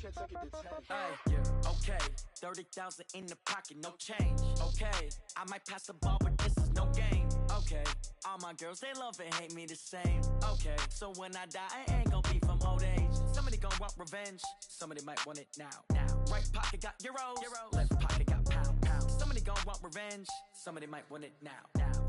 Okay, 30,000 in the pocket, no change. Okay, I might pass the ball, but this is no game. Okay, all my girls, they love and hate me the same. Okay, so when I die, I ain't gonna be from old age. Somebody gonna want revenge, somebody might want it now. Right pocket got euros, left pocket got pound. Somebody gonna want revenge, somebody might want it now.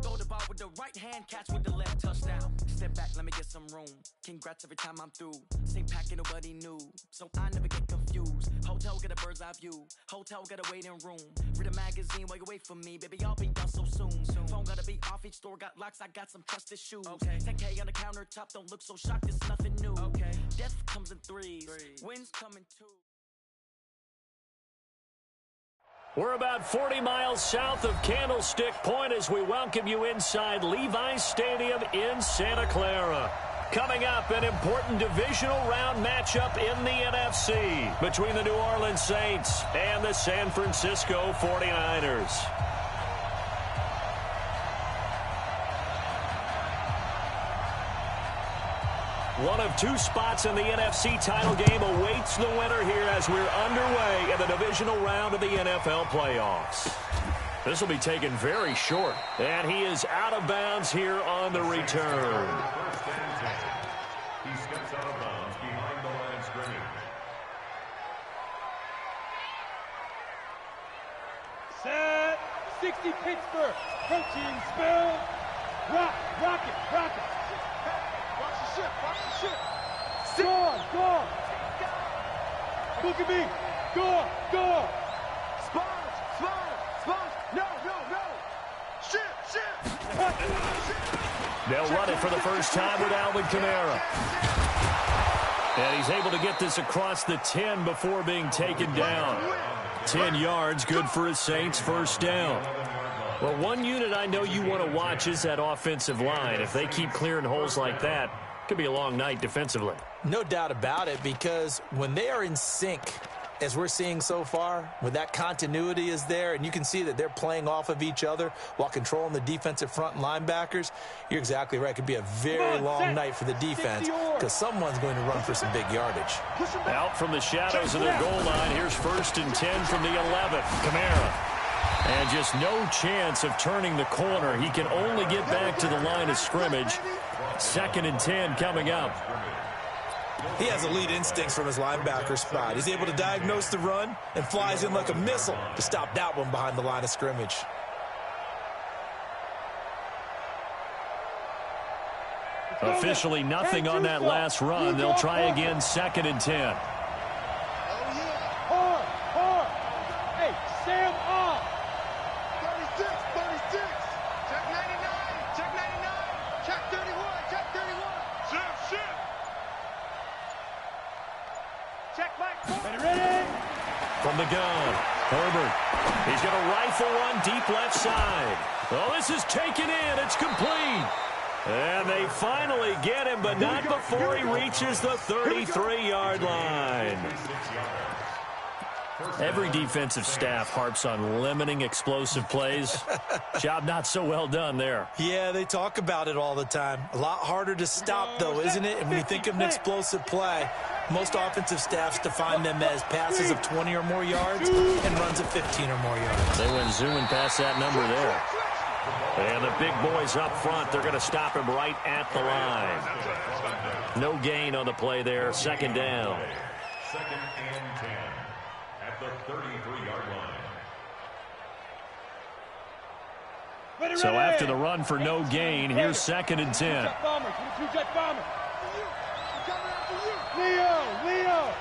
Throw the ball with the right hand, catch with the left, touchdown. Step back, let me get some room. Congrats every time I'm through. Same packet, nobody knew, so I never get confused. Hotel get a bird's eye view, hotel get a waiting room. Read a magazine while you wait for me, baby, I'll be done so soon. Phone gotta be off, each store got locks, I got some trusted shoes. 10K on the countertop, don't look so shocked, it's nothing new. Death comes in threes, wins come in two. We're about 40 miles south of Candlestick Point as we welcome you inside Levi's Stadium in Santa Clara. Coming up, an important divisional round matchup in the NFC between the New Orleans Saints and the San Francisco 49ers. One of two spots in the NFC title game awaits the winner here as we're underway in the divisional round of the NFL playoffs. This will be taken very short, and he is out of bounds here on the return. He steps out of bounds behind the line of scrimmage. Set. 60 Pittsburgh. Coaching spell. Rock it. Watch the ship. Go on. Look at me. Go. Sponge. No. Ship. They'll run it for the first time with Alvin Kamara. And he's able to get this across the 10 before being taken down. 10 yards, good for his Saints, first down. Well, one unit I know you want to watch is that offensive line. If they keep clearing holes like that, it could be a long night defensively. No doubt about it, because when they are in sync, as we're seeing so far, when that continuity is there, and you can see that they're playing off of each other while controlling the defensive front and linebackers, you're exactly right. It could be a very long night for the defense because someone's going to run for some big yardage. Out from the shadows of their goal line, here's 1st and 10 from the 11th. Kamara. And just no chance of turning the corner. He can only get back to the line of scrimmage. 2nd and 10 coming up. He has elite instincts from his linebacker spot. He's able to diagnose the run and flies in like a missile to stop that one behind the line of scrimmage. Officially nothing on that last run. They'll try again, 2nd and 10. Hard. Hey, Sam off. 36. Check 99. Check 31. Ship. Check Mike. Ready? From the gun, Herbert. He's going to rifle one deep left side. Oh, this is taken in. It's complete. And they finally get him, but not before he reaches the 33-yard line. Every defensive staff harps on limiting explosive plays. Job not so well done there. Yeah, they talk about it all the time. A lot harder to stop, though, isn't it? And when you think of an explosive play, most offensive staffs define them as passes of 20 or more yards and runs of 15 or more yards. They went zooming past that number there. And the big boys up front, they're going to stop him right at the line. No gain on the play there, 2nd down. 2nd and 10 at the 33-yard line. So after the run for no gain, here's 2nd and 10. Jet bomber. Leo.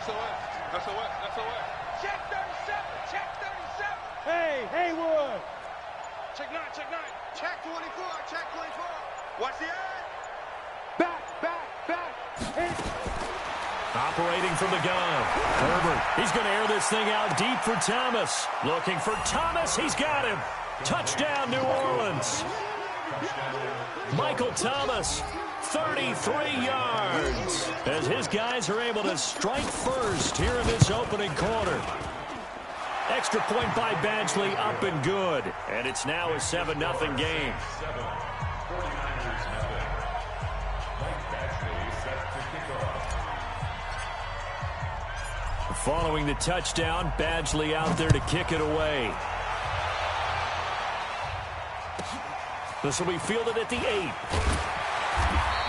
SOS. Check 37. Hey, Haywood. Check 9. Check 24. Watch the end. Back. Operating from the gun. Herbert, he's going to air this thing out deep for Thomas. Looking for Thomas. He's got him. Touchdown, New Orleans. Michael Thomas, 33 yards. As his guys are able to strike first here in this opening quarter. Extra point by Badgley, up and good. And it's now a 7-0 game. 49ers have it. Mike Badgley set to Following the touchdown, Badgley out there to kick it away. This will be fielded at the 8.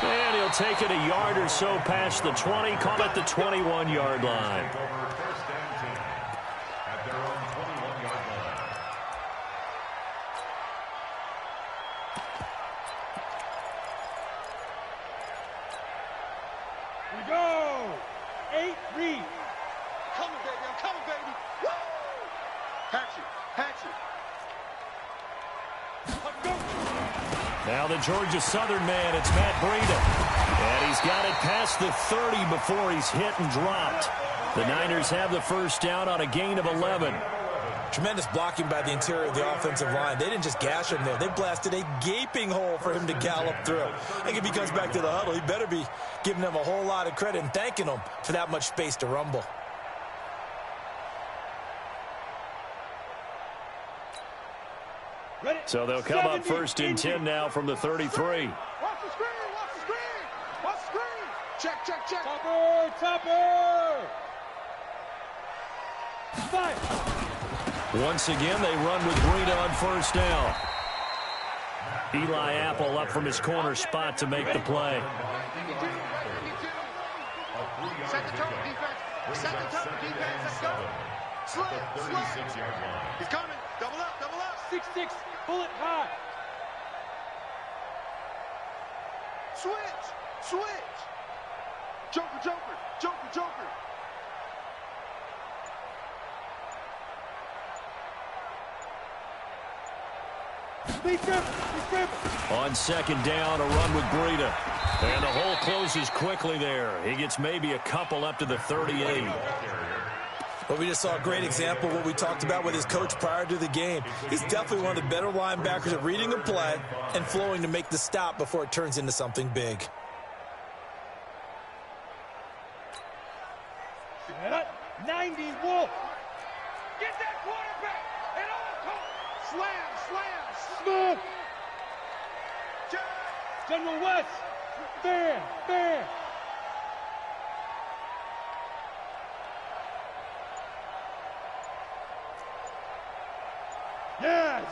And he'll take it a yard or so past the 20, call it the 21-yard line. We go! 8 read. Coming, baby. I'm coming, baby. Woo! Hatchet. Now the Georgia Southern man, it's Matt Breida. And he's got it past the 30 before he's hit and dropped. The Niners have the first down on a gain of 11. Tremendous blocking by the interior of the offensive line. They didn't just gash him there. They blasted a gaping hole for him to gallop through. I think if he comes back to the huddle, he better be giving them a whole lot of credit and thanking them for that much space to rumble. So they'll come up first and 10 now from the 33. Watch the screen. Check. Topper! Fight! Once again, they run with Breida on first down. Eli Apple up from his corner spot to make the play. Set the tone, defense. Let's go. Slip. He's coming. Double up. 6-6, bullet high. Switch. Joker. He's tripping. On second down, a run with Breida. And the hole closes quickly there. He gets maybe a couple up to the 38. But we just saw a great example of what we talked about with his coach prior to the game. He's definitely one of the better linebackers at reading a play and flowing to make the stop before it turns into something big. Set 90 Wolf. Get that quarterback at all costs. Slam. Smooth. General West. Bam.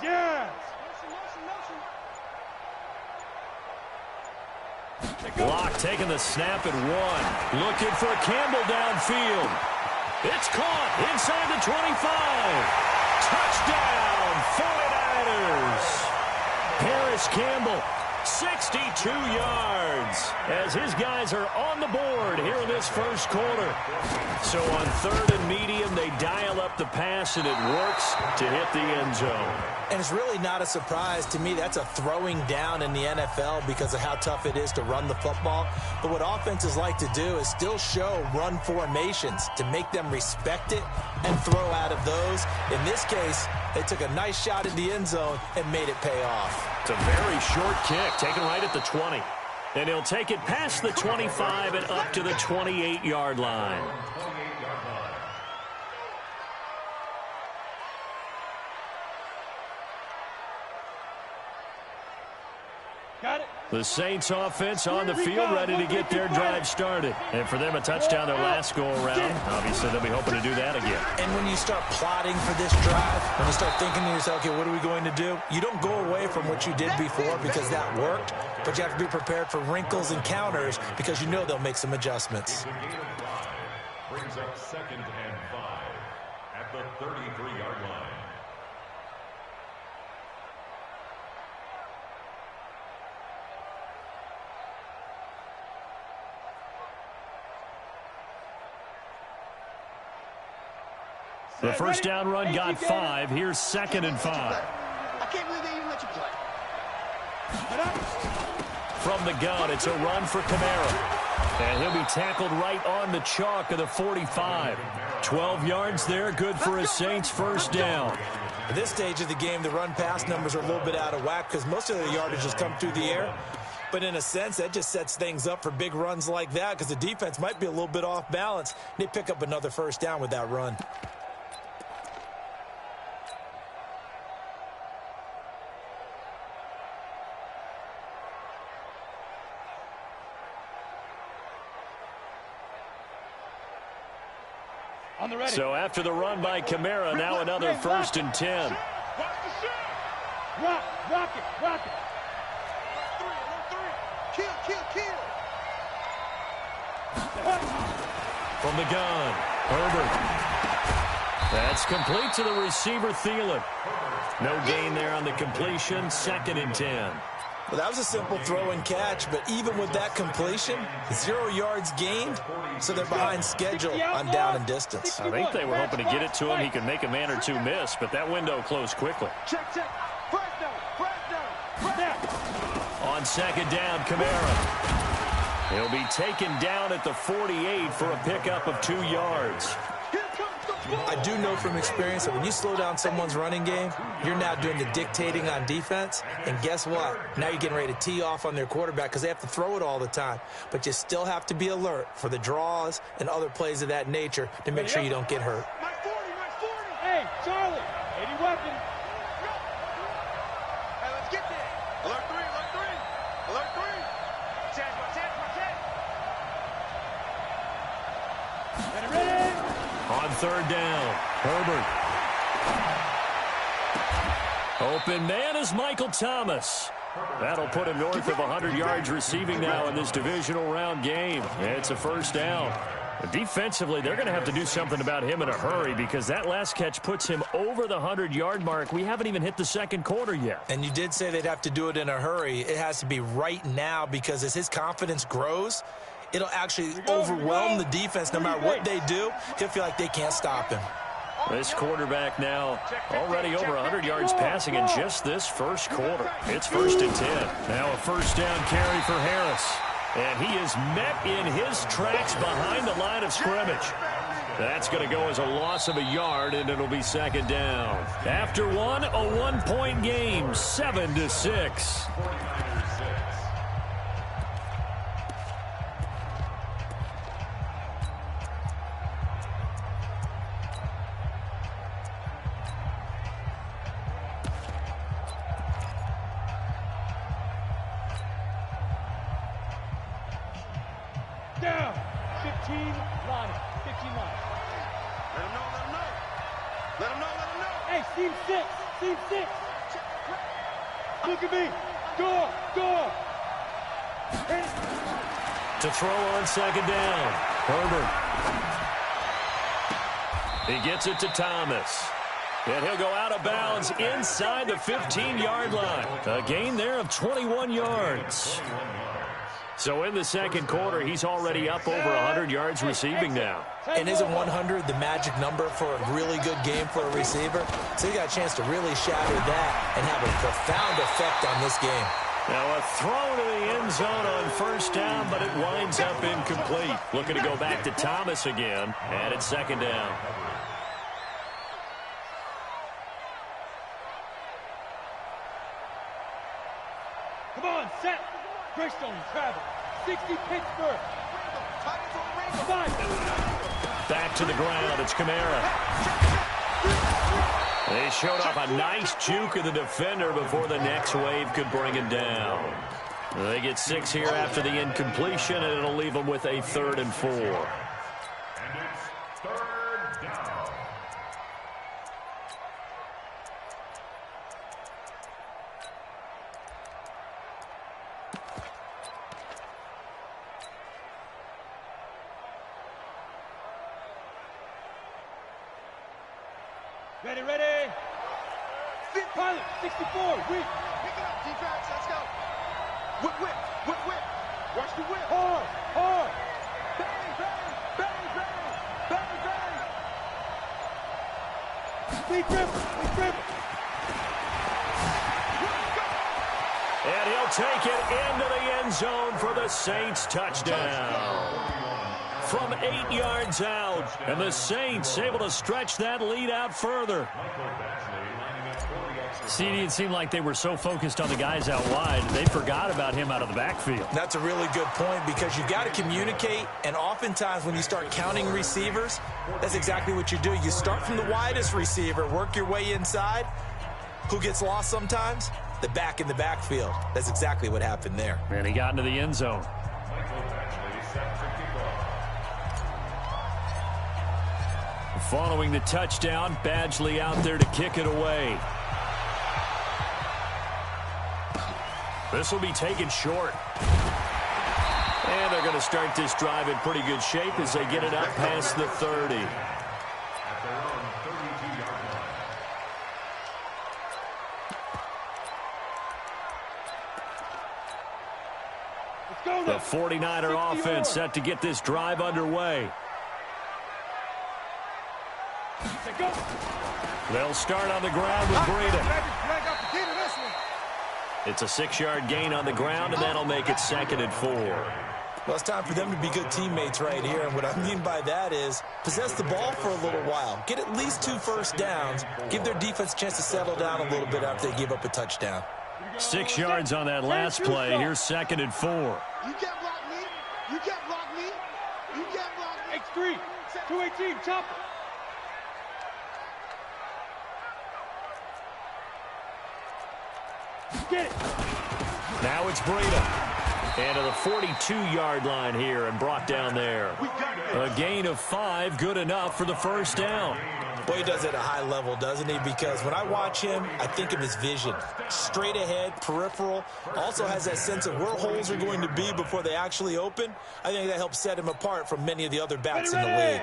Yes. Block taking the snap at 1. Looking for Campbell downfield. It's caught inside the 25. Touchdown, 49ers. Harris Campbell, 62 yards, as his guys are on the board here in this first quarter. So on third and medium, they dial up the pass, and it works to hit the end zone. And it's really not a surprise to me. That's a throwing down in the NFL because of how tough it is to run the football. But what offenses like to do is still show run formations to make them respect it and throw out of those. In this case, they took a nice shot in the end zone and made it pay off. It's a very short kick, taken right at the 20. And he'll take it past the 25 and up to the 28-yard line. Got it. The Saints offense on the field, ready to get their drive started. And for them, a touchdown their last go-around. Obviously, they'll be hoping to do that again. And when you start plotting for this drive, when you start thinking to yourself, okay, what are we going to do? You don't go away from what you did before because that worked, but you have to be prepared for wrinkles and counters because you know they'll make some adjustments. Brings up 2nd and 5 at the 33-yard line. The first down run got 5. Here's 2nd and 5. I can't believe they even let you play. From the gun, it's a run for Kamara. And he'll be tackled right on the chalk of the 45. 12 yards there, good for a Saints first down. At this stage of the game, the run-pass numbers are a little bit out of whack because most of the yardage has come through the air. But in a sense, that just sets things up for big runs like that because the defense might be a little bit off balance. They pick up another first down with that run. On the ready. So after the run by Kamara, now another 1st and 10. Rock it. Kill. From the gun, Herbert. That's complete to the receiver, Thielen. No gain there on the completion, 2nd and 10. Well, that was a simple throw and catch, but even with that completion, 0 yards gained, so they're behind schedule on down and distance. I think they were hoping to get it to him. He could make a man or two miss, but that window closed quickly. Check. First down. On 2nd down, Kamara. He'll be taken down at the 48 for a pickup of 2 yards. I do know from experience that when you slow down someone's running game, you're now doing the dictating on defense. And guess what? Now you're getting ready to tee off on their quarterback because they have to throw it all the time. But you still have to be alert for the draws and other plays of that nature to make sure you don't get hurt. My 40. Hey, Charlie, 80 weapon. Hey, let's get there. Alert 3. Alert 3. Ready. On 3rd down, Herbert. Open man is Michael Thomas. That'll put him north of 100 yards receiving now in this divisional round game. It's a 1st down. Defensively, they're going to have to do something about him in a hurry because that last catch puts him over the 100-yard mark. We haven't even hit the 2nd quarter yet. And you did say they'd have to do it in a hurry. It has to be right now because as his confidence grows, it'll actually overwhelm the defense. No matter what they do, he'll feel like they can't stop him. This quarterback now already over 100 yards passing in just this 1st quarter. It's 1st and 10. Now a 1st down carry for Harris. And he is met in his tracks behind the line of scrimmage. That's going to go as a loss of a yard, and it'll be 2nd down. After one, a 1-point game, 7-6. Down. 15 line. 15 line. Let him know. Hey, Team 6. Look at me. Go. To throw on 2nd down, Herbert. He gets it to Thomas. And he'll go out of bounds inside the 15-yard line. A gain there of 21 yards. So in the 2nd quarter, he's already up over 100 yards receiving now. And isn't 100 the magic number for a really good game for a receiver? So you got a chance to really shatter that and have a profound effect on this game. Now a throw to the end zone on 1st down, but it winds up incomplete. Looking to go back to Thomas again, and it's 2nd down. Come on, set. Greystone, travel. 60 Pittsburgh. Come on. Back to the ground. It's Kamara. They showed off a nice juke of the defender before the next wave could bring him down. They get 6 here after the incompletion, and it'll leave them with a 3rd and 4. And it's 3rd down. Ready. Pilot, 64, whip. Pick it up, defense. Let's go. Whip. Watch the whip. Hard. Bang. We dribble. And he'll take it into the end zone for the Saints touchdown. From 8 yards out, and the Saints able to stretch that lead out further. CD, it seemed like they were so focused on the guys out wide, they forgot about him out of the backfield. That's a really good point because you got to communicate, and oftentimes when you start counting receivers, that's exactly what you do. You start from the widest receiver, work your way inside. Who gets lost sometimes? The back in the backfield. That's exactly what happened there. And he got into the end zone. Following the touchdown, Badgley out there to kick it away. This will be taken short. And they're going to start this drive in pretty good shape as they get it up past the 30. The 49er offense set to get this drive underway. They'll start on the ground with Breida. It's a 6-yard gain on the ground, and that'll make it 2nd and 4. Well, it's time for them to be good teammates right here, and what I mean by that is possess the ball for a little while, get at least 2 first downs, give their defense a chance to settle down a little bit after they give up a touchdown. 6 yards on that last play. Here's 2nd and 4. You can't block me. You can't block me. You can't block me. X3, 218, chopper. Get it. Now it's Breida. And to the 42-yard line here and brought down there. A gain of 5, good enough for the first down. Boy, he does it at a high level, doesn't he? Because when I watch him, I think of his vision. Straight ahead, peripheral. Also has that sense of where holes are going to be before they actually open. I think that helps set him apart from many of the other backs in the league.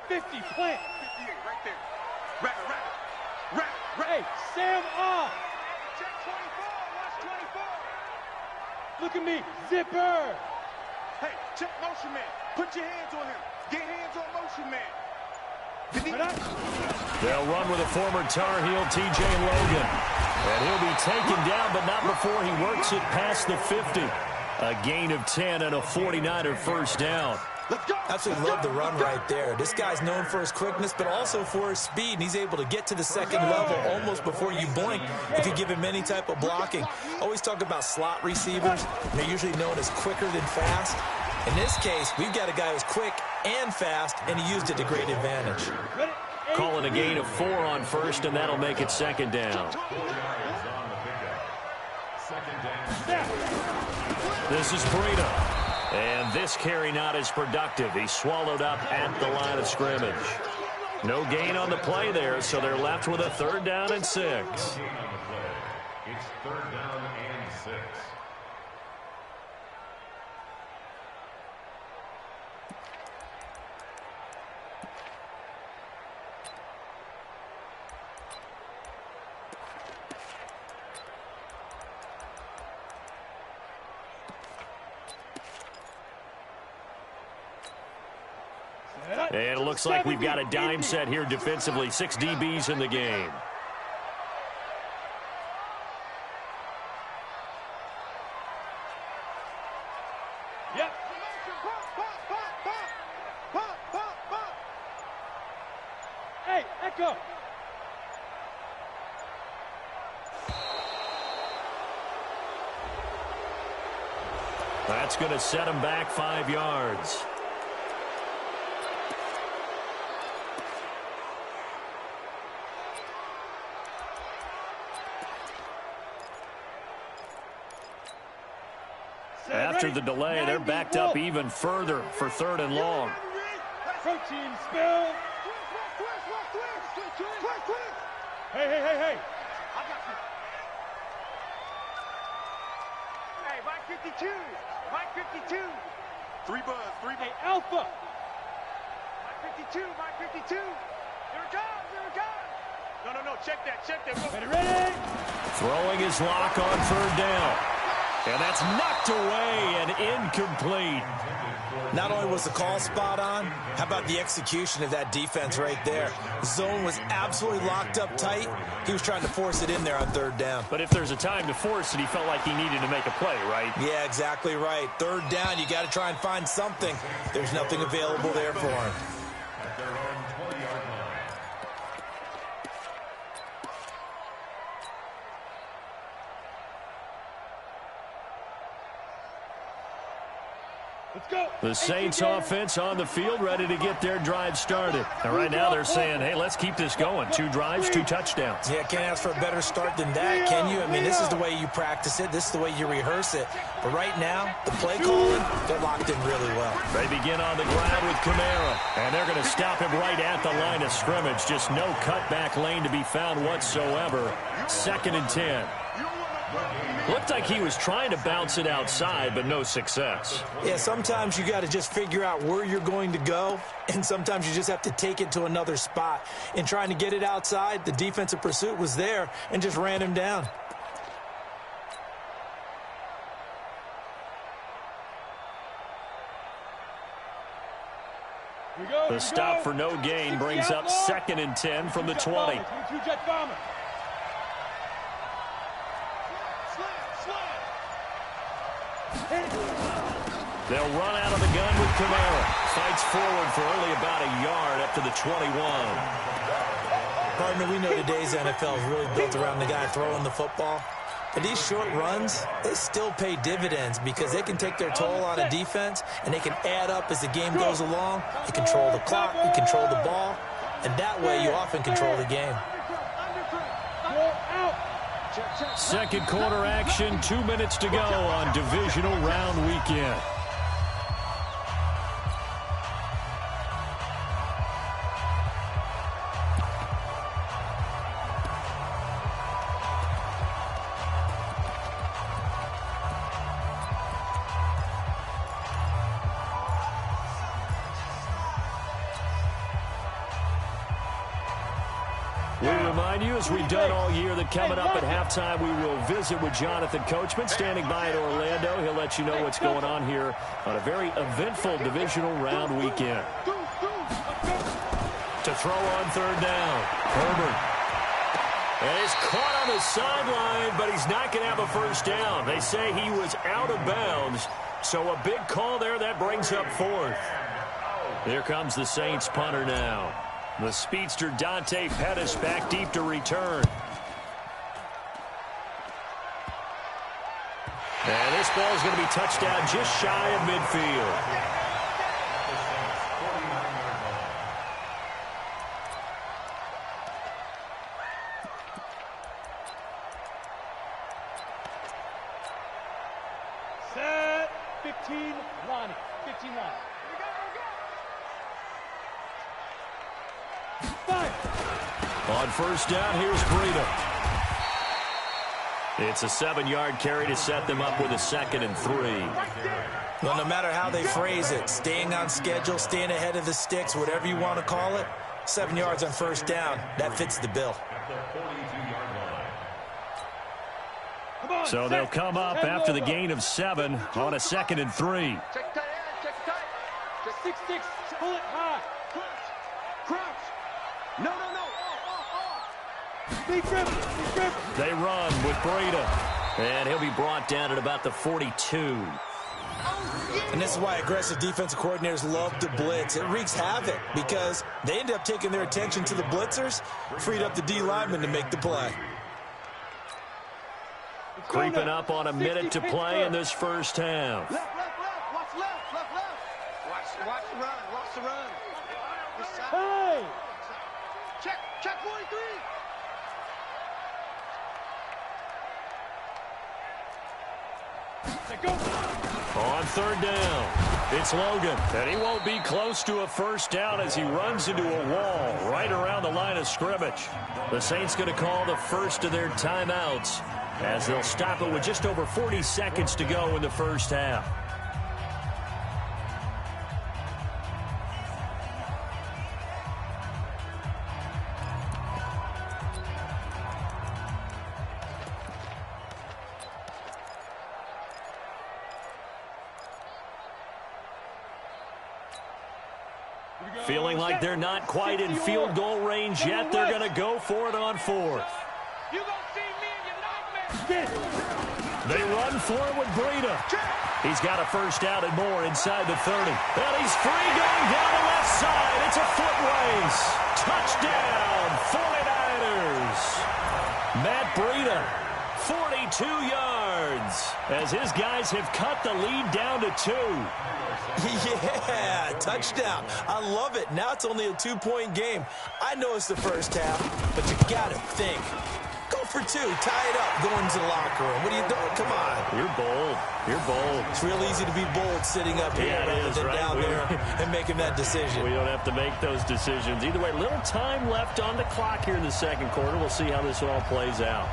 50, plant. 58 right there. Wrap. Hey, Sam off. Check 24. Watch 24. Look at me, zipper. Hey, check motion man. Put your hands on him. Get hands on motion man. They'll run with a former Tar Heel, T.J. Logan. And he'll be taken down, but not before he works it past the 50. A gain of 10 and a 49er first down. Absolutely love the run right there. This guy's known for his quickness, but also for his speed, and he's able to get to the second level almost before you blink if you give him any type of blocking. Always talk about slot receivers, and they're usually known as quicker than fast. In this case, we've got a guy who's quick and fast, and he used it to great advantage. Calling a gain of 4 on first, and that'll make it 2nd down. This is Breida. And this carry not as productive. He's swallowed up at the line of scrimmage. No gain on the play there, so they're left with a 3rd down and 6. It's 3rd down and 6. And it looks like we've got a dime set here defensively. 6 DBs in the game. Yep. Hey, Echo. That's going to set him back 5 yards. After the delay, they're backed up even further for 3rd and long. Protein spill. Hey. Hey, Mike 52. Mike 52. 3 buzz. Hey, Alpha. Mike 52. Mike 52. Here it comes. No. Check that. Ready. Throwing his lock on 3rd down. And that's knocked away and incomplete. Not only was the call spot on, how about the execution of that defense right there? Zone was absolutely locked up tight. He was trying to force it in there on 3rd down. But if there's a time to force it, he felt like he needed to make a play, right? Yeah, exactly right. 3rd down, you got to try and find something. There's nothing available there for him. The Saints offense on the field, ready to get their drive started. And right now they're saying, hey, let's keep this going. 2 drives, 2 touchdowns. Yeah, can't ask for a better start than that, can you? I mean, this is the way you practice it. This is the way you rehearse it. But right now, the play calling, they're locked in really well. They begin on the ground with Kamara. And they're going to stop him right at the line of scrimmage. Just no cutback lane to be found whatsoever. 2nd and 10. Looked like he was trying to bounce it outside, but no success. Yeah, sometimes you got to just figure out where you're going to go, and sometimes you just have to take it to another spot. In trying to get it outside, the defensive pursuit was there and just ran him down. The stop for no gain brings up 2nd and 10 from the 20. They'll run out of the gun with Kamara. Fights forward for only about a yard up to the 21. Partner, we know today's NFL is really built around the guy throwing the football. But these short runs, they still pay dividends because they can take their toll on a defense and they can add up as the game goes along. You control the clock, you control the ball, and that way you often control the game. Second quarter action, 2 minutes to go on divisional round weekend. We remind you, as we've done all year, that coming up at halftime, we will visit with Jonathan Coachman, standing by in Orlando. He'll let you know what's going on here on a very eventful divisional round weekend. To throw on 3rd down, Herbert. And he's caught on the sideline, but he's not going to have a first down. They say he was out of bounds, so a big call there. That brings up 4th. Here comes the Saints punter now. The speedster Dante Pettis back deep to return. And this ball is going to be touched down just shy of midfield. Set 15 Lonnie. 15 Lonnie. On first down, here's Breida. It's a 7-yard carry to set them up with a 2nd and 3. Well, no matter how they phrase it, staying on schedule, staying ahead of the sticks, whatever you want to call it, 7 yards on first down, that fits the bill. So they'll come up after the gain of 7 on a 2nd and 3. Check tight end, check tight. Just 6-6, pull it high. crouch. No. They run with Breida. And he'll be brought down at about the 42. And this is why aggressive defensive coordinators love to blitz. It wreaks havoc because they end up taking their attention to the blitzers, freed up the D lineman to make the play. Creeping up on a minute to play in this first half. Left. Watch left. Watch the run. Hey! Check 43. On 3rd down, it's Logan. And he won't be close to a first down as he runs into a wall right around the line of scrimmage. The Saints going to call the first of their timeouts as they'll stop it with just over 40 seconds to go in the first half. Feeling like they're not quite in field goal range yet, they're going to go for it on 4th. You gonna see me in your nightmares. They run for it with Breida. He's got a first down and more inside the 30. And he's free going down the left side. It's a foot race. Touchdown, 49ers. Matt Breida 42 yards as his guys have cut the lead down to 2. Yeah, touchdown. I love it. Now it's only a 2-point game. I know it's the first half, but you got to think. Go for 2. Tie it up. Go into the locker room. What are you doing? Come on. You're bold. You're bold. It's real easy to be bold sitting up here rather than down there and making that decision. We don't have to make those decisions. Either way, little time left on the clock here in the second quarter. We'll see how this all plays out.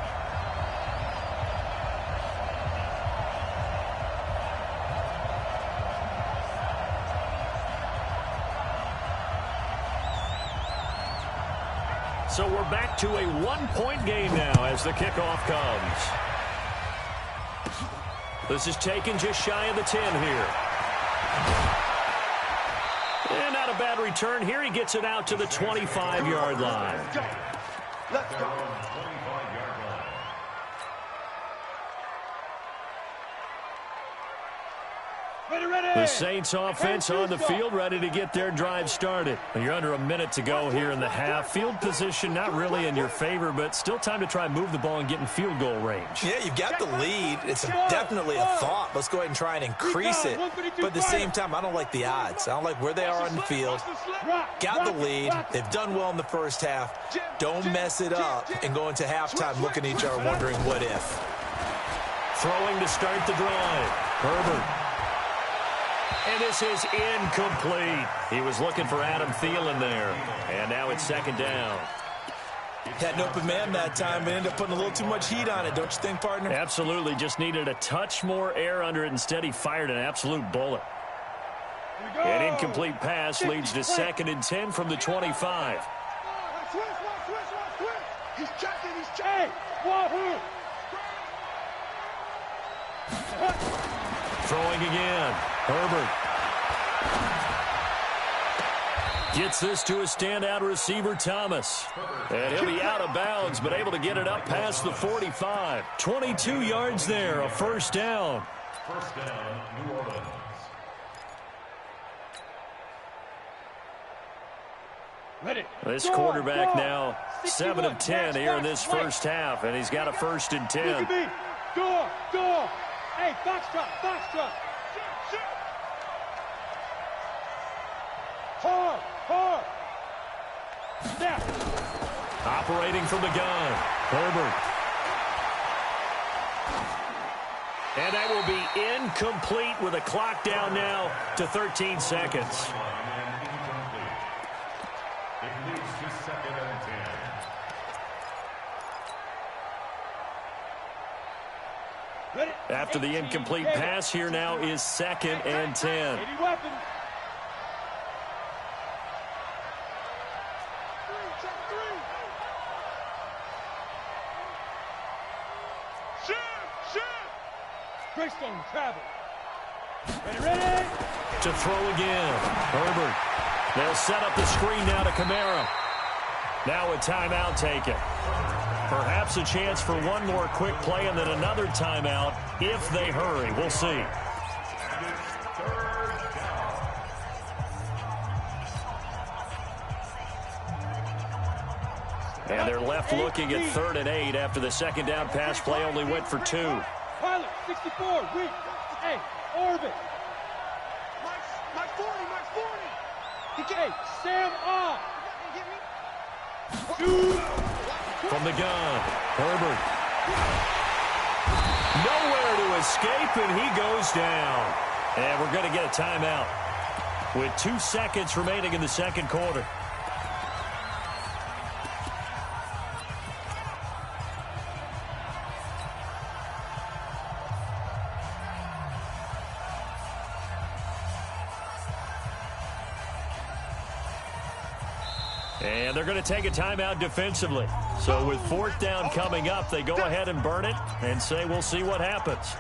So we're back to a 1-point game now as the kickoff comes. This is taken just shy of the 10 here. And not a bad return here. He gets it out to the 25-yard line. Let's go. The Saints offense on the field, ready to get their drive started. You're under a minute to go here in the half. Field position not really in your favor, but still time to try and move the ball and get in field goal range. Yeah, you've got the lead. It's definitely a thought. Let's go ahead and try and increase it. But at the same time, I don't like the odds. I don't like where they are on the field. Got the lead. They've done well in the first half. Don't mess it up and go into halftime looking at each other wondering what if. Throwing to start the drive. Herbert. And this is incomplete. He was looking for Adam Thielen there. And now it's second down. Had an open man that time, but ended up putting a little too much heat on it, don't you think, partner? Absolutely. Just needed a touch more air under it. Instead, he fired an absolute bullet. An incomplete pass leads to 2nd and 10 from the 25. He's checking. He's checking. Throwing again. Herbert. Gets this to a standout receiver, Thomas. And he'll be out of bounds, but able to get it up past the 45. 22 yards there, a first down. First down, New Orleans. This quarterback now 7 of 10 here in this first half, and he's got a 1st and 10. Go. Hey, foxtrot. Hard. Snap. Operating from the gun, Herbert. And that will be incomplete with a clock down now to 13 seconds. It moves to 2nd and 10. After the incomplete pass, here now is 2nd and 10. Greystone travel. Ready. To throw again. Herbert. They'll set up the screen now to Kamara. Now a timeout taken. Perhaps a chance for one more quick play and then another timeout if they hurry. We'll see. And they're left looking at 3rd and 8 after the second down pass play only went for 2. Pilot, 64, weak. Hey, orbit. Mike 40. Hey, Sam off. From the gun, Herbert. Nowhere to escape, and he goes down. And we're going to get a timeout with 2 seconds remaining in the second quarter. And they're going to take a timeout defensively. So with 4th down coming up, they go ahead and burn it and say we'll see what happens.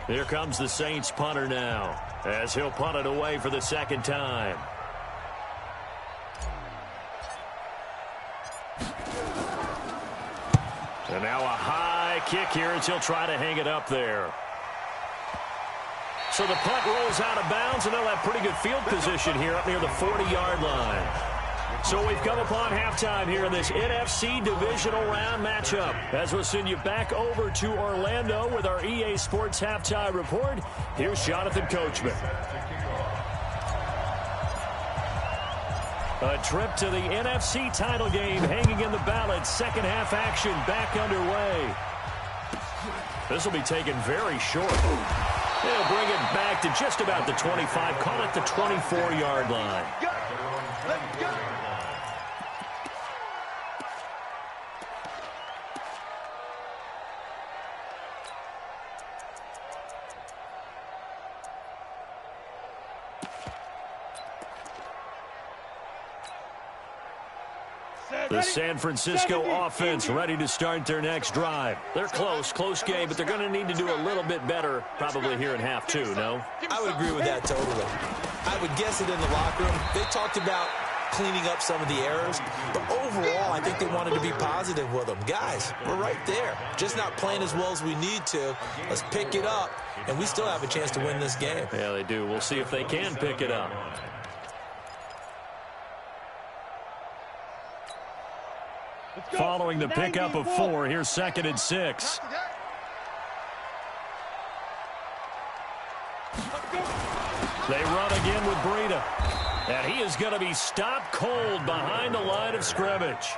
Here comes the Saints punter now. as he'll punt it away for the second time. And now a high kick here as he'll try to hang it up there. So the punt rolls out of bounds, and they'll have pretty good field position here up near the 40-yard line. So we've come upon halftime here in this NFC Divisional Round matchup. As we'll send you back over to Orlando with our EA Sports Halftime Report, here's Jonathan Coachman. A trip to the NFC title game hanging in the balance. Second half action back underway. This will be taken very short. They'll bring it back to just about the 25, call it the 24-yard line. Let's go. The San Francisco offense ready to start their next drive. They're close game, but they're going to need to do a little bit better probably here in half two, no? I would agree with that totally. I would guess it in the locker room. They talked about cleaning up some of the errors, but overall, I think they wanted to be positive with them. Guys, we're right there. Just not playing as well as we need to. Let's pick it up, and we still have a chance to win this game. Yeah, they do. We'll see if they can pick it up. Following the pickup of 4, here's 2nd and 6. They run again with Breida. And he is going to be stopped cold behind the line of scrimmage.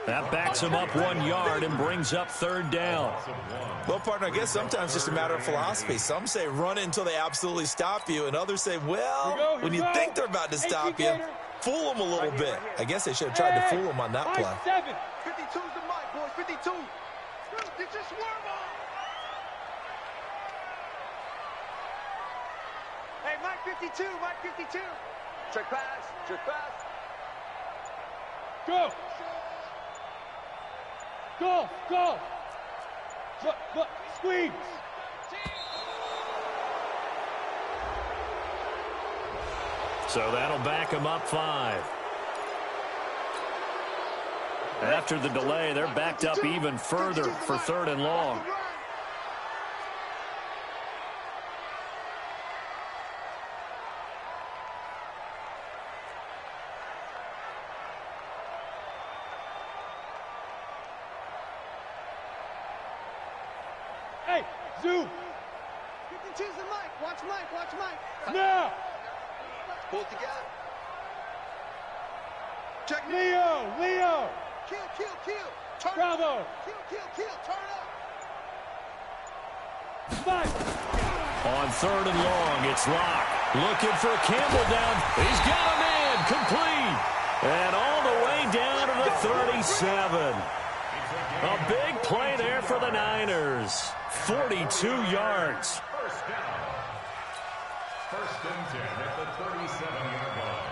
That backs him up 1 yard and brings up 3rd down. Well, partner, I guess sometimes it's just a matter of philosophy. Some say run it until they absolutely stop you, and others say, well, when you think they're about to stop you, fool them a little bit. I guess they should have tried to fool them on that play. 52's the mic, boys. 52. Get your swerve on. Hey, Mike 52. Mike 52. Check pass. Check pass. Go. Look. Squeeze. So that'll back him up 5. After the delay, they're backed up even further for 3rd and long. Hey, zoom. 52's the mic. Watch Mike. Now. Pull it together. Check Leo. Kill. Turn Bravo. up. Kill. Turn up. Mike. On 3rd and long, it's Locke. Looking for Campbell down. He's got him in. Complete. And all the way down to the 37. A big play there for the Niners. 42 yards. First down. 1st and 10 at the 37-yard line.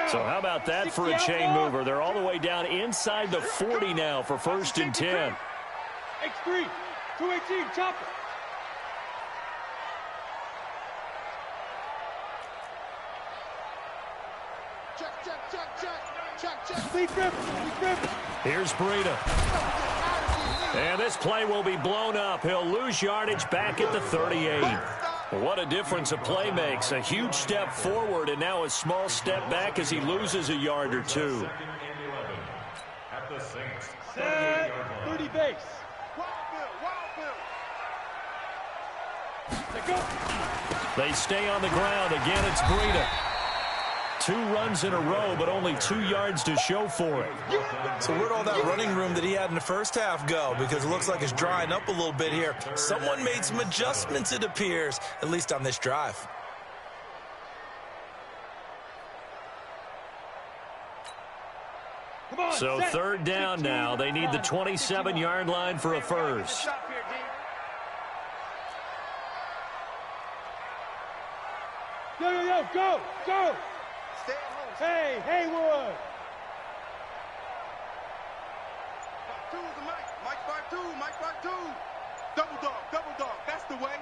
So how about that for a chain mover? They're all the way down inside the 40 now for 1st and 10. X3. 218. Chopper. Check. Here's Breida. And this play will be blown up. He'll lose yardage back at the 38. What a difference a play makes. A huge step forward and now a small step back as he loses a yard or two. At the Saints, Set. 30 base. Let go. They stay on the ground. Again, it's Breida. 2 runs in a row, but only 2 yards to show for it. So where'd all that running room that he had in the first half go? Because it looks like it's drying up a little bit here. Someone made some adjustments, it appears, at least on this drive. So 3rd down now. They need the 27-yard line for a first. Go. Stay at home. Hey, Haywood. 5-2's the mic. Mike 5-2. Double dog. That's the way.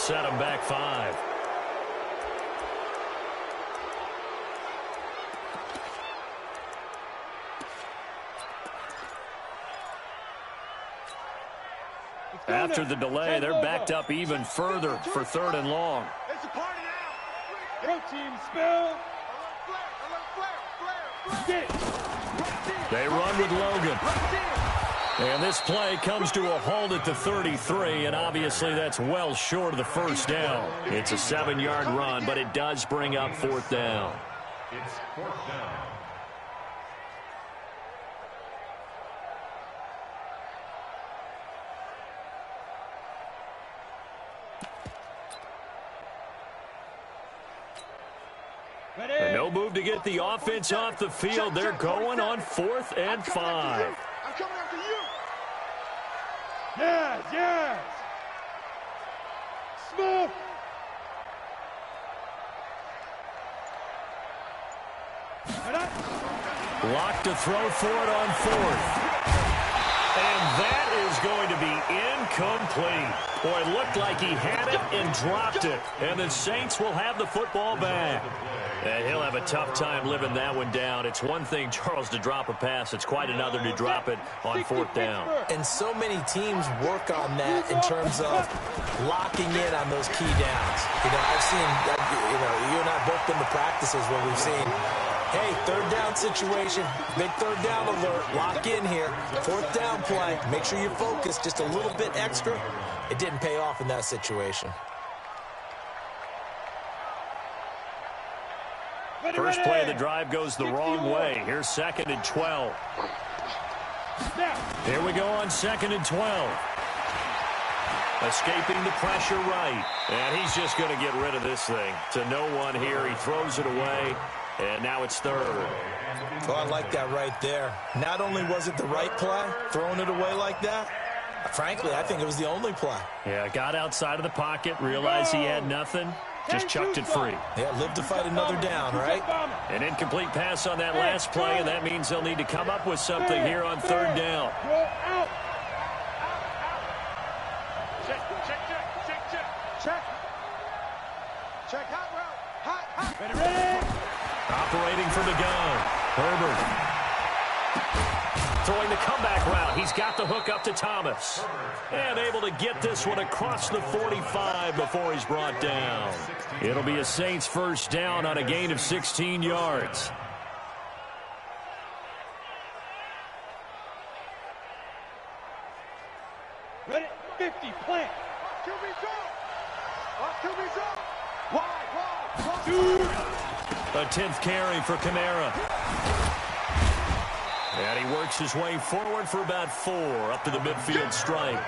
set him back 5. After the delay, they're backed up even further for 3rd and long. It's a party now. Go team, spell. They run with Logan. And this play comes to a halt at the 33, and obviously that's well short of the first down. It's a 7-yard run, but it does bring up 4th down. It's 4th down. And no move to get the offense off the field. They're going on 4th and 5. I'm coming after you. Yes, yes. Smith. Locked to throw for it on 4th. And that is going to be incomplete. Boy, it looked like he had it and dropped it. And the Saints will have the football back. And he'll have a tough time living that one down. It's one thing, Charles, to drop a pass. It's quite another to drop it on 4th down. And so many teams work on that in terms of locking in on those key downs. You know, I've seen, you and I both been to practices where we've seen, hey, 3rd down situation, big 3rd down alert, lock in here, 4th down play, make sure you focus just a little bit extra. It didn't pay off in that situation. First play of the drive goes the wrong way. Here's 2nd and 12. Here we go on 2nd and 12. Escaping the pressure right. And he's just going to get rid of this thing. To no one here. He throws it away. And now it's 3rd. Oh, I like that right there. Not only was it the right play, throwing it away like that, frankly, I think it was the only play. Yeah, got outside of the pocket, realized he had nothing, just chucked it free. Yeah, live to fight another down, right? An incomplete pass on that last play, and that means they'll need to come up with something here on 3rd down. Check, hot route. Hot. Ready. Operating from the gun, Herbert. Throwing the comeback route. He's got the hook up to Thomas. And able to get this one across the 45 before he's brought down. It'll be a Saints 1st down on a gain of 16 yards. Ready, 50, plant. QB zone. QB zone. Wide. Two. A 10th carry for Kamara. And he works his way forward for about 4 up to the midfield stripe.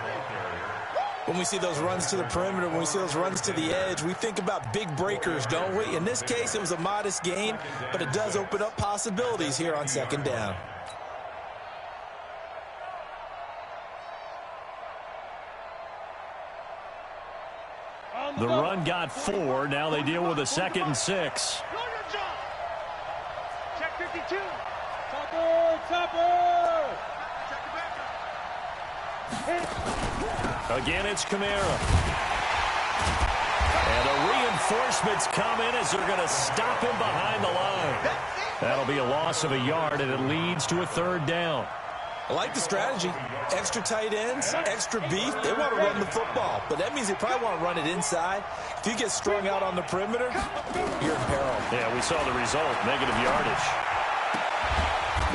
When we see those runs to the perimeter, when we see those runs to the edge, we think about big breakers, don't we? In this case, it was a modest gain, but it does open up possibilities here on 2nd down. The run got 4. Now they deal with a 2nd and 6. Check 52. Topper. Again, it's Kamara. And the reinforcements come in as they're going to stop him behind the line. That'll be a loss of a yard, and it leads to a 3rd down. I like the strategy. Extra tight ends, extra beef. They want to run the football, but that means they probably want to run it inside. If you get strung out on the perimeter, you're in peril. Yeah, we saw the result, negative yardage.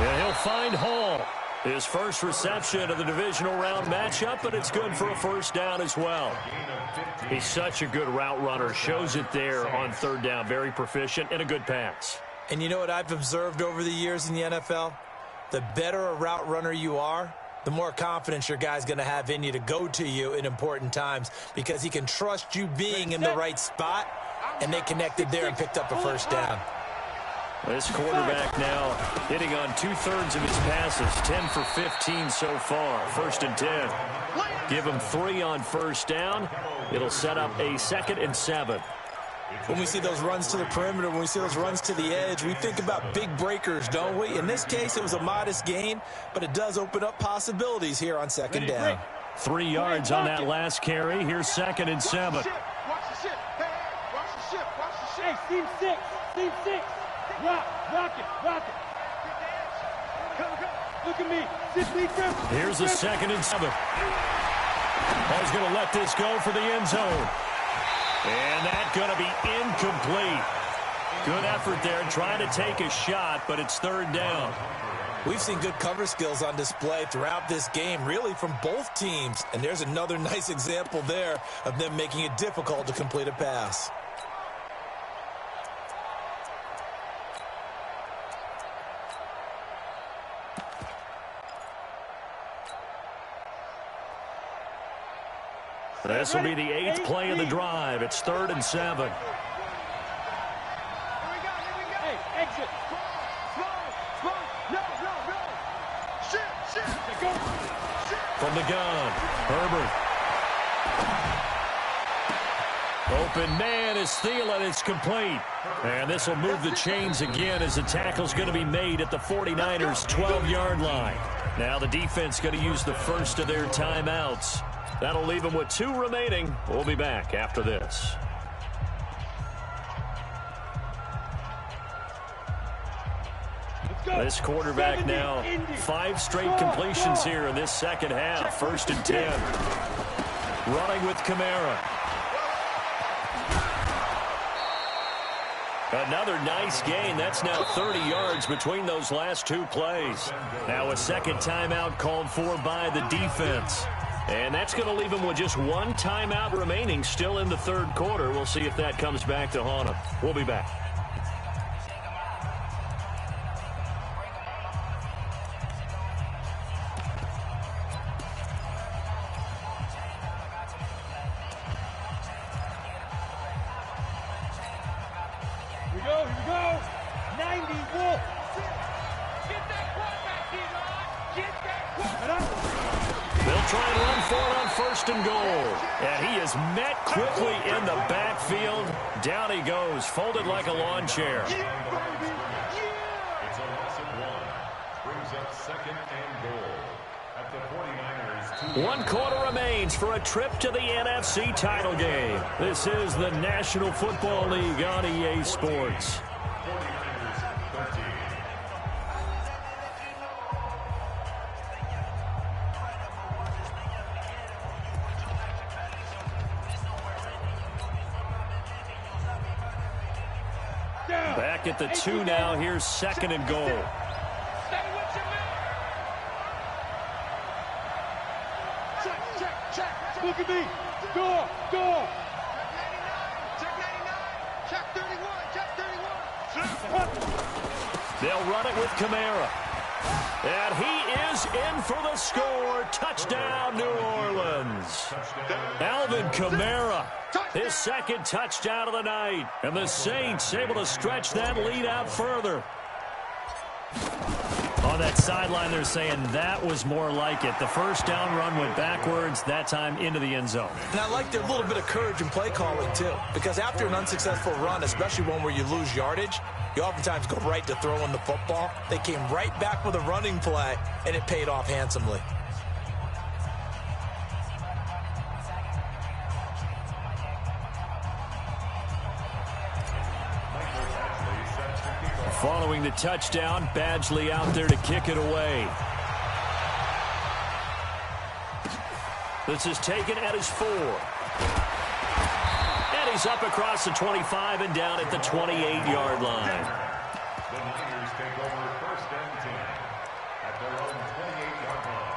And he'll find Hall. His first reception of the divisional round matchup, but it's good for a 1st down as well. He's such a good route runner. Shows it there on 3rd down. Very proficient and a good pass. And you know what I've observed over the years in the NFL? The better a route runner you are, the more confidence your guy's going to have in you to go to you in important times because he can trust you being in the right spot, and they connected there and picked up a 1st down. This quarterback now hitting on 2/3 of his passes, 10 for 15 so far, 1st and 10. Give him 3 on 1st down. It'll set up a 2nd and 7. When we see those runs to the perimeter, when we see those runs to the edge, we think about big breakers, don't we? In this case, it was a modest gain, but it does open up possibilities here on 2nd down. 3 yards on that last carry. Here's 2nd and 7. Team 6. Team 6. Rock it. Look at me. 6 lead grip. Here's the 2nd and 7. He's going to let this go for the end zone. And that's going to be incomplete. Good effort there trying to take a shot, but it's 3rd down. We've seen good cover skills on display throughout this game, really from both teams. And there's another nice example there of them making it difficult to complete a pass. This will be the 8th play of the drive. It's 3rd and 7. Hey, exit. No. Shit. Go. From the gun, Herbert. Open man is Thielen. It's complete. And this will move the chains again as the tackle's going to be made at the 49ers' 12-yard line. Now the defense going to use the first of their timeouts. That'll leave them with 2 remaining. We'll be back after this. This quarterback now 5 straight completions here in this second half. 1st and 10. Running with Kamara. Another nice gain. That's now 30 yards between those last 2 plays. Now a second timeout called for by the defense. And that's going to leave them with just 1 timeout remaining still in the 3rd quarter. We'll see if that comes back to haunt them. We'll be back. Here we go. 90 Wolf. Get that quarterback, D-Line. Get that quarterback. They'll try and run for it on 1st and goal. And he is met quickly in the backfield. Down he goes, folded like a lawn chair. It's a loss of 1. Brings up 2nd and goal at the 49ers. 1 quarter remains for a trip to the NFC title game. This is the National Football League on EA Sports. 49ers 13. Back at the 2 now. Here's 2nd and goal. Stay with your man. Check. Look at me. Go. Check 31. They'll run it with Kamara. And he is in for the score. Touchdown, New Orleans. Alvin Kamara, his 2nd touchdown of the night. And the Saints able to stretch that lead out further. On that sideline, they're saying that was more like it. The first down run went backwards, that time into the end zone. And I like their little bit of courage in play calling, too. Because after an unsuccessful run, especially one where you lose yardage, you oftentimes go right to throwing the football. They came right back with a running play, and it paid off handsomely. Following the touchdown, Badgley out there to kick it away. This is taken at his 4. And he's up across the 25 and down at the 28-yard line. The Niners take over 1st and 10 at their own 28-yard line.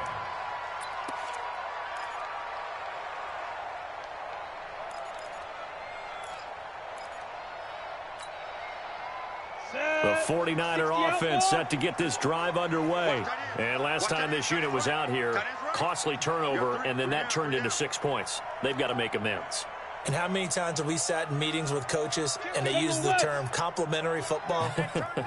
The 49er offense set to get this drive underway. And last time this unit was out here, costly turnover, and then that turned into 6 points. They've got to make amends. And how many times have we sat in meetings with coaches and they use the term complementary football?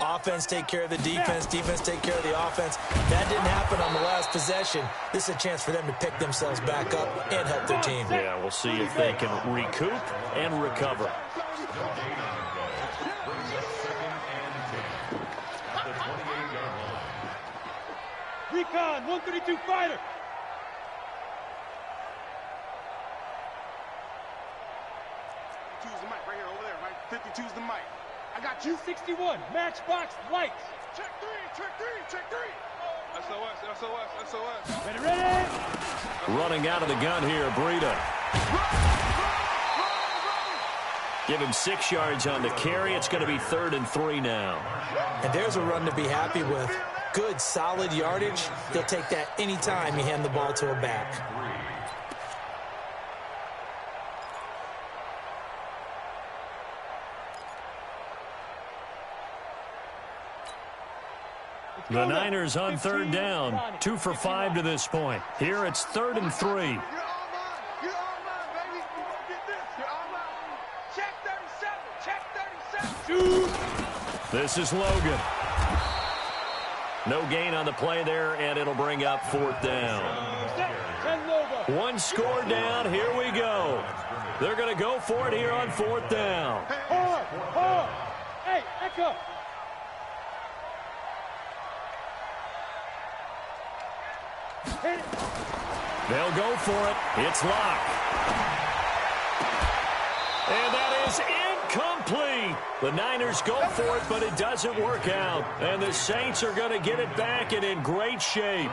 Offense take care of the defense, defense take care of the offense. That didn't happen on the last possession. This is a chance for them to pick themselves back up and help their team. Yeah, we'll see if they can recoup and recover. Recon, 132 fighter. 52's the mic right here, over there, right? 52's the mic. Watch, 61, matchbox lights. Check three. SOS. Ready. Running out of the gun here, Breida. Give him 6 yards on the carry. It's going to be 3rd and 3 now. And there's a run to be happy with. Good, solid yardage. He'll take that anytime you hand the ball to a back. The Niners on 3rd down. 2 for 5 to this point. Here it's 3rd and 3. You're all mine, baby. Get this. You're all mine. Check 37. This is Logan. No gain on the play there, and it'll bring up 4th down. 1 score down. Here we go. They're going to go for it here on 4th down. Hard. Hey, Echo. They'll go for it. It's locked. And that is incomplete. The Niners go for it, but it doesn't work out. And the Saints are going to get it back and in great shape.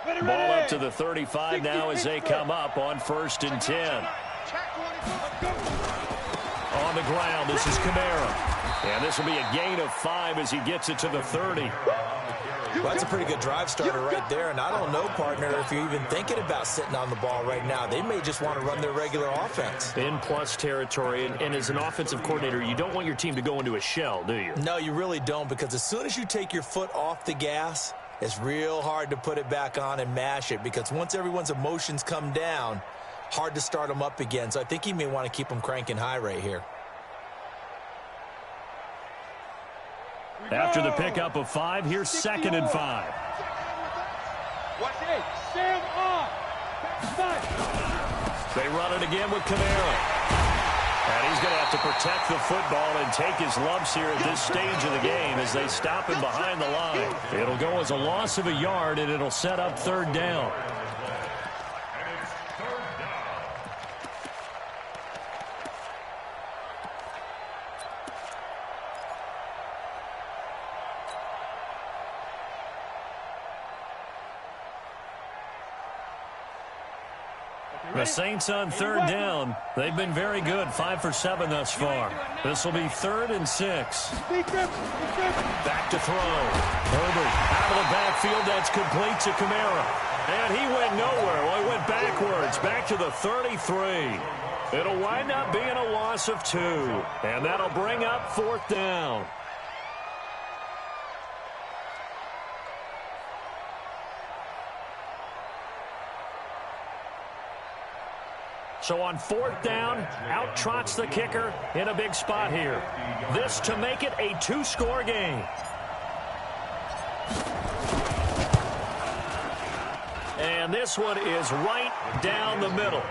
Ball up to the 35 now as they come up on 1st and 10. On the ground, this is Kamara. And this will be a gain of 5 as he gets it to the 30. Well, that's a pretty good drive starter right there. And I don't know, partner, if you're even thinking about sitting on the ball right now. They may just want to run their regular offense. In plus territory. And as an offensive coordinator, you don't want your team to go into a shell, do you? No, you really don't, because as soon as you take your foot off the gas, it's real hard to put it back on and mash it, because once everyone's emotions come down, hard to start them up again. So I think you may want to keep them cranking high right here. After the pickup of 5, here's 2nd and 5. Watch it. Sam on. They run it again with Kamara. And he's going to have to protect the football and take his lumps here at this stage of the game as they stop him behind the line. It'll go as a loss of a yard, and it'll set up 3rd down. The Saints on 3rd down. They've been very good, 5 for 7 thus far. This will be 3rd and 6. Back to throw. Herbert out of the backfield. That's complete to Kamara. And he went nowhere. Well, he went backwards, back to the 33. It'll wind up being a loss of 2. And that'll bring up 4th down. So on 4th down, out trots the kicker in a big spot here. This to make it a 2-score game. And this one is right down the middle.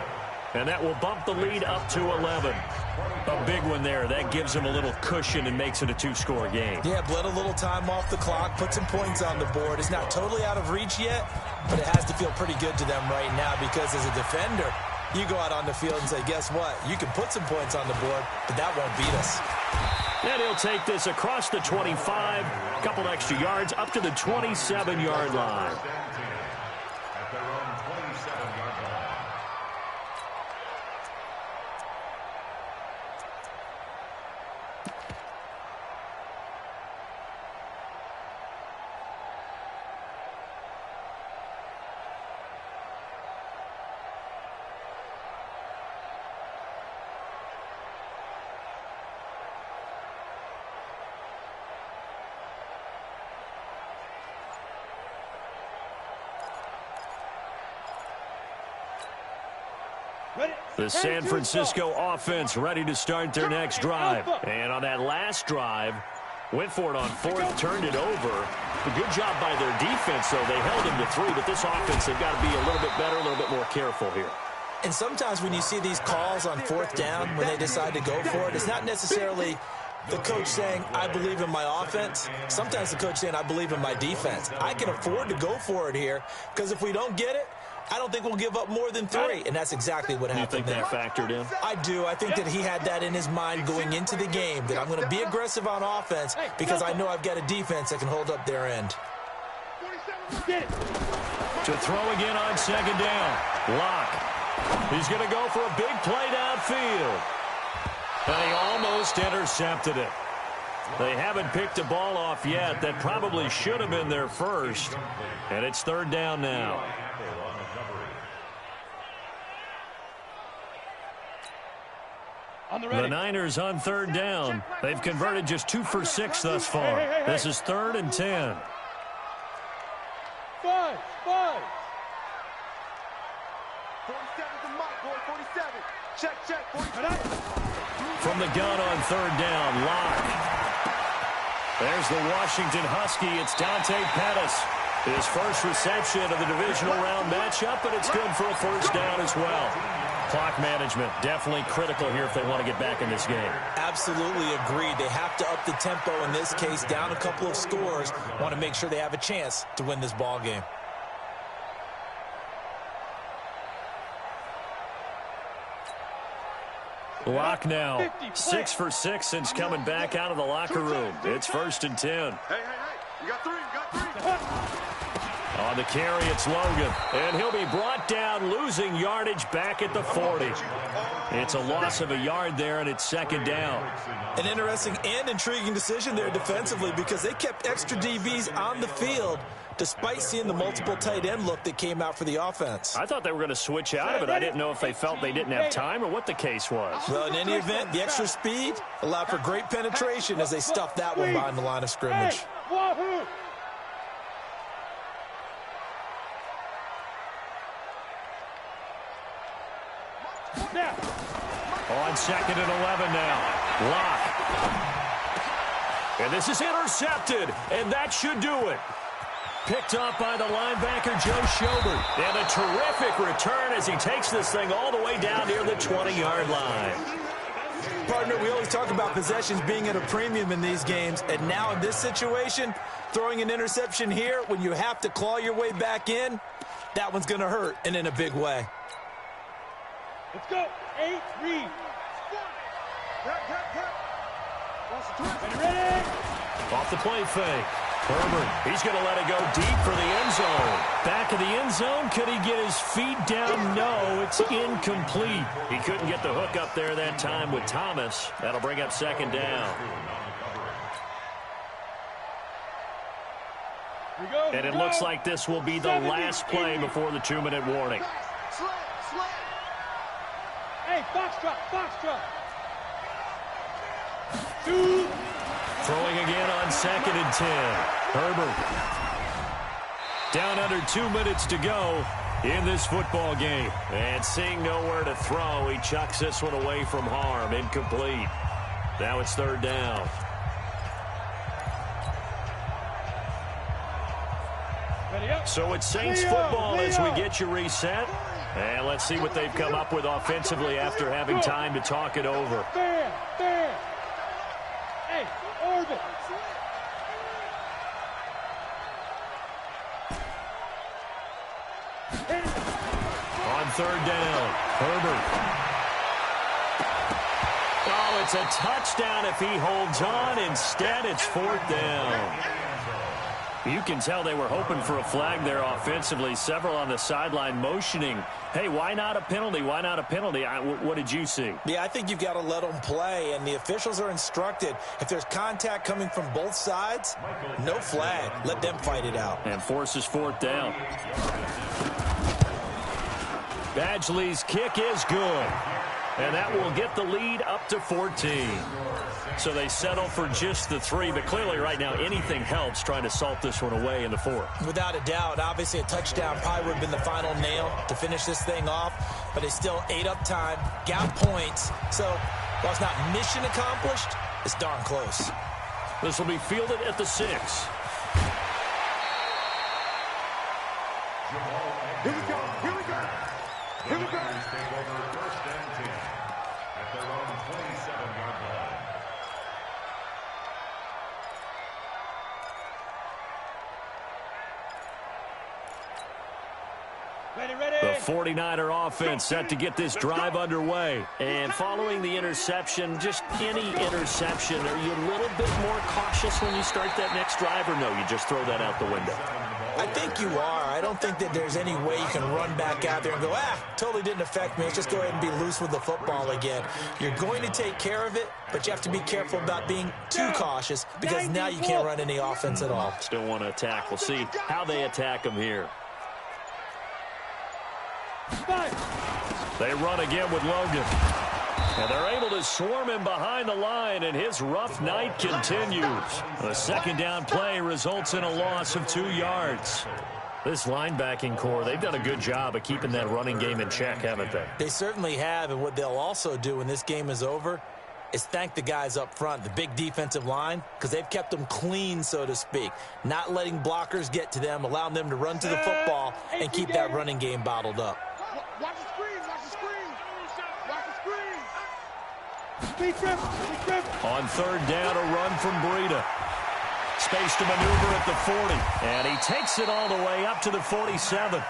And that will bump the lead up to 11. A big one there. That gives them a little cushion and makes it a 2-score game. Yeah, bled a little time off the clock, put some points on the board. It's not totally out of reach yet, but it has to feel pretty good to them right now, because as a defender, you go out on the field and say, guess what? You can put some points on the board, but that won't beat us. And he'll take this across the 25, a couple extra yards, up to the 27-yard line. At their own 27-yard line. The San Francisco offense ready to start their next drive. And on that last drive, went for it on 4th, turned it over. A good job by their defense, though. They held them to 3, but this offense, they've got to be a little bit better, a little bit more careful here. And sometimes when you see these calls on 4th down, when they decide to go for it, it's not necessarily the coach saying, I believe in my offense. Sometimes the coach saying, I believe in my defense. I can afford to go for it here, because if we don't get it, I don't think we'll give up more than 3, and that's exactly what happened there. You think that factored in? I do. I think that he had that in his mind going into the game, that I'm going to be aggressive on offense because I know I've got a defense that can hold up their end. To throw again on second down. Locke. He's going to go for a big play downfield. And he almost intercepted it. They haven't picked a ball off yet. That probably should have been their first. And it's third down now. The Niners on third down. They've converted just 2 for 6 thus far. This is 3rd and 10. 5. 47's the mic, boy. 47. Check. 47. From the gun on third down, Locke. There's the Washington Husky. It's Dante Pettis. His first reception of the divisional round matchup, but it's good for a first down as well. Clock management, definitely critical here if they want to get back in this game. Absolutely agreed. They have to up the tempo in this case, down a couple of scores. Want to make sure they have a chance to win this ball game. Locke now, 6 for 6 since coming back out of the locker room. It's 1st and 10. Hey. You got 3. On the carry, it's Logan. And he'll be brought down, losing yardage back at the 40. It's a loss of a yard there, and it's 2nd down. An interesting and intriguing decision there defensively because they kept extra DBs on the field despite seeing the multiple tight end look that came out for the offense. I thought they were going to switch out of it. I didn't know if they felt they didn't have time or what the case was. Well, in any event, the extra speed allowed for great penetration as they stuffed that one behind the line of scrimmage. Wahoo! On 2nd and 11 now. Locke. And this is intercepted, and that should do it. Picked up by the linebacker, Joe Schobert. And a terrific return as he takes this thing all the way down near the 20-yard line. Partner, we always talk about possessions being at a premium in these games, and now in this situation, throwing an interception here when you have to claw your way back in, that one's going to hurt, and in a big way. Let's go. 8, read. Ready? Off the play fake. Herbert, he's going to let it go deep for the end zone. Back of the end zone, could he get his feet down? No, it's incomplete. He couldn't get the hook up there that time with Thomas. That'll bring up 2nd down. And it looks like this will be the last play before the 2-minute warning. Hey, foxtrot. 2. Throwing again on 2nd and 10. Herbert. Down under 2 minutes to go in this football game. And seeing nowhere to throw, he chucks this one away from harm. Incomplete. Now it's 3rd down. So it's Saints football as we get you reset. And let's see what they've come up with offensively after having time to talk it over. Fair. Hey, orbit. On 3rd down, Herbert. Oh, it's a touchdown if he holds on. Instead, it's 4th down. You can tell they were hoping for a flag there offensively. Several on the sideline motioning, hey, why not a penalty? Why not a penalty? What did you see? Yeah, I think you've got to let them play, and the officials are instructed. If there's contact coming from both sides, no flag. Let them fight it out. And forces 4th down. Badgley's kick is good. And that will get the lead up to 14. So they settle for just the 3, but clearly right now anything helps trying to salt this one away in the 4th. Without a doubt, obviously a touchdown probably would have been the final nail to finish this thing off, but they still ate up time, got points. So while it's not mission accomplished, it's darn close. This will be fielded at the 6. Here we go. Take over 1st and 10 at their own 27-yard line. The 49er offense set to get this drive underway. And following the interception, just any interception, are you a little bit more cautious when you start that next drive, or no, you just throw that out the window? I think you are. I don't think that there's any way you can run back out there and go, totally didn't affect me. Let's just go ahead and be loose with the football again. You're going to take care of it, but you have to be careful about being too cautious because now you can't run any offense at all. Still want to attack. We'll see how they attack them here. They run again with Logan. And they're able to swarm him behind the line, and his rough night continues. The second down play results in a loss of 2 yards. This linebacking core, they've done a good job of keeping that running game in check, haven't they? They certainly have, and what they'll also do when this game is over is thank the guys up front, the big defensive line, because they've kept them clean, so to speak. Not letting blockers get to them, allowing them to run to the football and keep that running game bottled up. Watch the screen, watch the screen. Watch the screen. Speed trip. On third down, a run from Breida. Space to maneuver at the 40. And he takes it all the way up to the 47.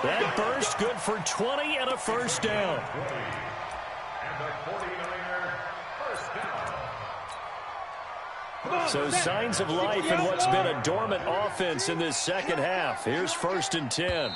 That burst good for 20 and a first down. And the 49er first down. So signs of life in what's been a dormant offense in this second half. Here's 1st and 10.